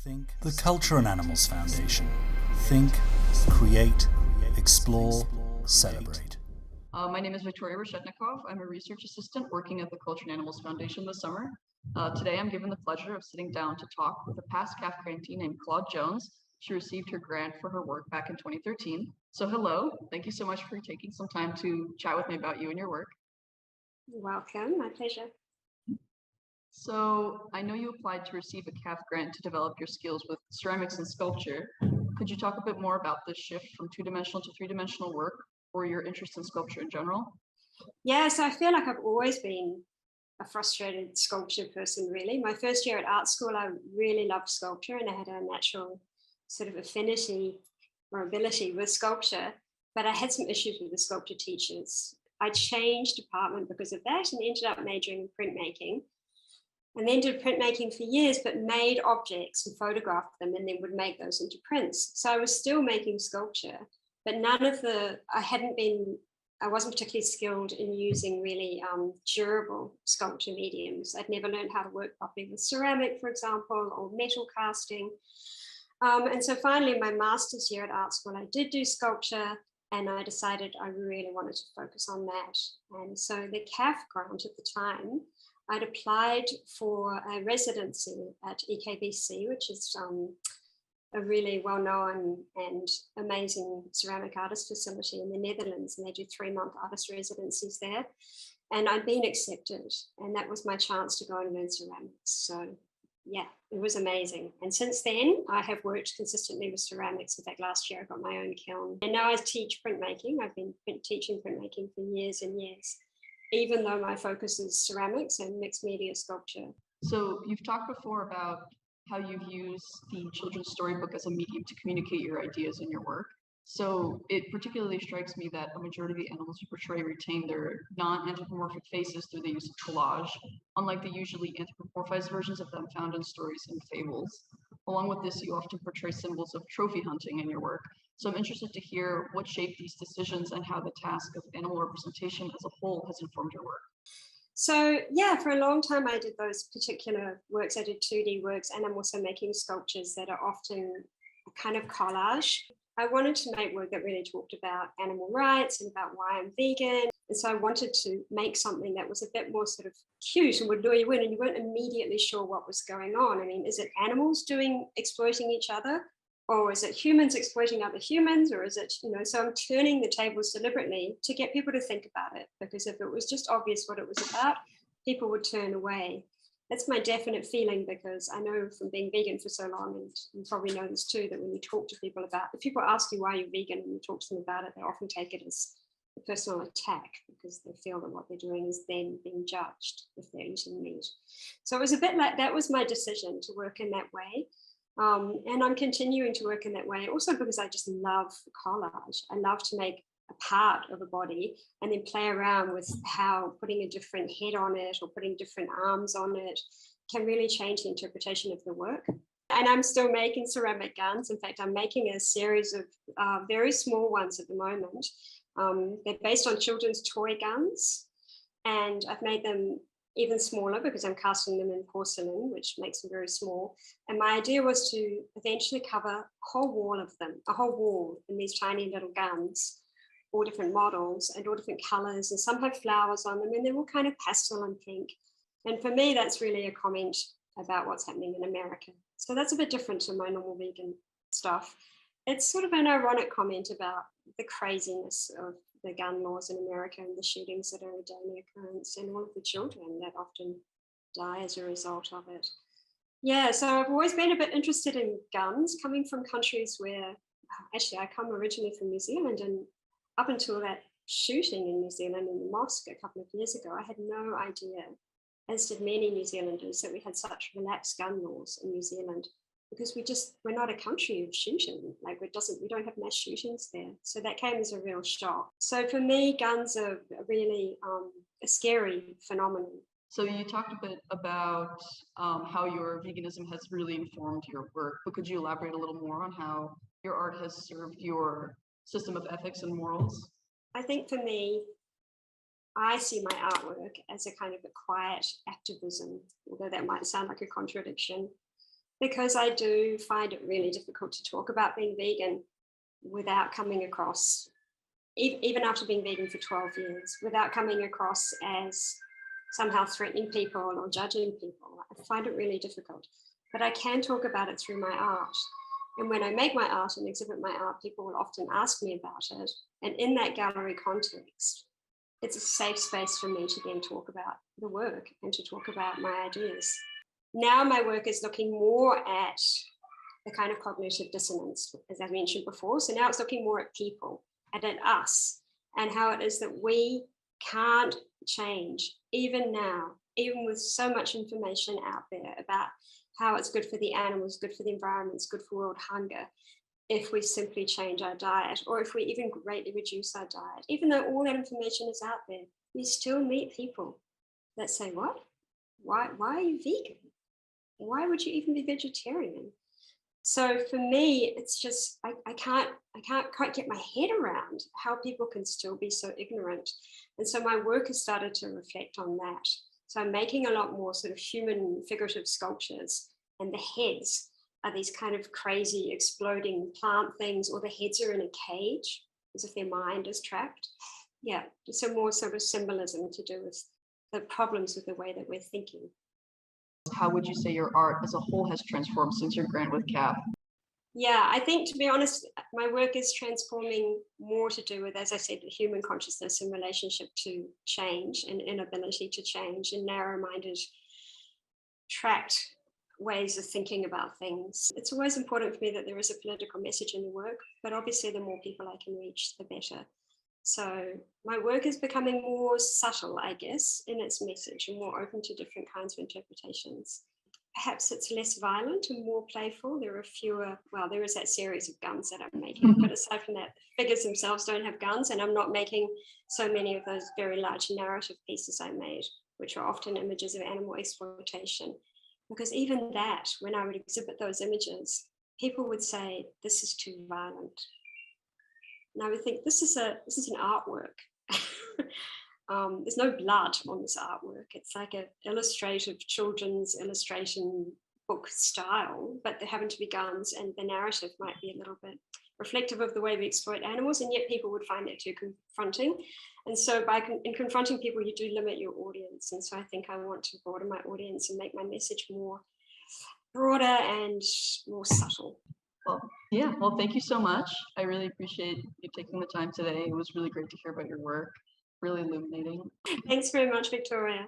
Think the Culture and Animals Foundation. Think, create, explore, celebrate. My name is Victoria Reshetnikov. I'm a research assistant working at the Culture and Animals Foundation this summer. Today I'm given the pleasure of sitting down to talk with a past CAF grantee named Claude Jones. She received her grant for her work back in 2013. So hello, thank you so much for taking some time to chat with me about you and your work. You're welcome, my pleasure. So I know you applied to receive a CAF grant to develop your skills with ceramics and sculpture. Could you talk a bit more about the shift from two-dimensional to three-dimensional work or your interest in sculpture in general? Yeah, so I feel like I've always been a frustrated sculpture person, really. My first year at art school, I really loved sculpture and I had a natural sort of affinity or ability with sculpture, but I had some issues with the sculpture teachers. I changed department because of that and ended up majoring in printmaking. And then did printmaking for years, but made objects and photographed them and then would make those into prints. So I was still making sculpture, but I wasn't particularly skilled in using really durable sculpture mediums. I'd never learned how to work properly with ceramic, for example, or metal casting. And so finally, in my master's year at art school, I did do sculpture and I decided I really wanted to focus on that. And so the CAF grant at the time, I'd applied for a residency at EKBC, which is a really well-known and amazing ceramic artist facility in the Netherlands, and they do 3-month artist residencies there. And I'd been accepted, and that was my chance to go and learn ceramics. So yeah, it was amazing. And since then, I have worked consistently with ceramics. In fact, last year I got my own kiln. And now I teach printmaking. I've been teaching printmaking for years and years, even though my focus is ceramics and mixed media sculpture. So you've talked before about how you've used the children's storybook as a medium to communicate your ideas in your work. So it particularly strikes me that a majority of the animals you portray retain their non-anthropomorphic faces through the use of collage, unlike the usually anthropomorphized versions of them found in stories and fables. Along with this, you often portray symbols of trophy hunting in your work. So I'm interested to hear what shaped these decisions and how the task of animal representation as a whole has informed your work. So yeah, for a long time I did those particular works. I did 2D works, and I'm also making sculptures that are often a kind of collage. I wanted to make work that really talked about animal rights and about why I'm vegan. And so I wanted to make something that was a bit more sort of cute and would lure you in, and you weren't immediately sure what was going on. I mean, is it animals exploiting each other? Or is it humans exploiting other humans? Or is it, so I'm turning the tables deliberately to get people to think about it, because if it was just obvious what it was about, people would turn away. That's my definite feeling, because I know from being vegan for so long, and you probably know this too, that when you talk to people about, if people ask you why you're vegan and you talk to them about it, they often take it as a personal attack, because they feel that what they're doing is then being judged if they're eating meat. So it was a bit like, that was my decision to work in that way. And I'm continuing to work in that way, also because I just love collage. I love to make a part of a body and then play around with how putting a different head on it or putting different arms on it can really change the interpretation of the work. And I'm still making ceramic guns. In fact, I'm making a series of very small ones at the moment. They're based on children's toy guns, and I've made them even smaller because I'm casting them in porcelain, which makes them very small. And my idea was to eventually cover a whole wall of them, a whole wall in these tiny little guns, all different models and all different colors, and some have flowers on them, and they're all kind of pastel and pink. And for me, that's really a comment about what's happening in America. So that's a bit different to my normal vegan stuff. It's sort of an ironic comment about the craziness of the gun laws in America and the shootings that are a daily occurrence, and all of the children that often die as a result of it. Yeah, so I've always been a bit interested in guns, coming from countries where, actually I come originally from New Zealand, and up until that shooting in New Zealand in the mosque a couple of years ago, I had no idea, as did many New Zealanders, that we had such relaxed gun laws in New Zealand, because we're not a country of shooting. Like we don't have mass shootings there. So that came as a real shock. So for me, guns are really a scary phenomenon. So you talked a bit about how your veganism has really informed your work, but could you elaborate a little more on how your art has served your system of ethics and morals? I think for me, I see my artwork as a kind of a quiet activism, although that might sound like a contradiction. Because I do find it really difficult to talk about being vegan without coming across, even after being vegan for 12 years, without coming across as somehow threatening people or judging people. I find it really difficult. But I can talk about it through my art. And when I make my art and exhibit my art, people will often ask me about it. And in that gallery context, it's a safe space for me to then talk about the work and to talk about my ideas. Now my work is looking more at the kind of cognitive dissonance, as I mentioned before. So now it's looking more at people and at us and how it is that we can't change, even now, even with so much information out there about how it's good for the animals, good for the environment, it's good for world hunger, if we simply change our diet, or if we even greatly reduce our diet. Even though all that information is out there, we still meet people that say, what? Why are you vegan? Why would you even be vegetarian? So for me, it's just, I can't quite get my head around how people can still be so ignorant. And so my work has started to reflect on that. So I'm making a lot more sort of human figurative sculptures, and the heads are these kind of crazy exploding plant things, or the heads are in a cage as if their mind is trapped. Yeah, so more sort of symbolism to do with the problems with the way that we're thinking. How would you say your art as a whole has transformed since your grant with CAF? Yeah, I think, to be honest, my work is transforming more to do with, as I said, the human consciousness in relationship to change and inability to change, and narrow-minded, tracked ways of thinking about things. It's always important for me that there is a political message in the work, but obviously the more people I can reach, the better. So my work is becoming more subtle, I guess, in its message, and more open to different kinds of interpretations. Perhaps it's less violent and more playful. There are fewer, well, there is that series of guns that I'm making, but aside from that, the figures themselves don't have guns, and I'm not making so many of those very large narrative pieces I made, which are often images of animal exploitation. Because even that, when I would exhibit those images, people would say, this is too violent. And I would think, this is an artwork. There's no blood on this artwork. It's like an illustrative children's illustration book style, but there happen to be guns, and the narrative might be a little bit reflective of the way we exploit animals, and yet people would find it too confronting. And so in confronting people, you do limit your audience. And so I think I want to broaden my audience and make my message more broader and more subtle. Well, thank you so much. I really appreciate you taking the time today. It was really great to hear about your work, really illuminating. Thanks very much, Victoria.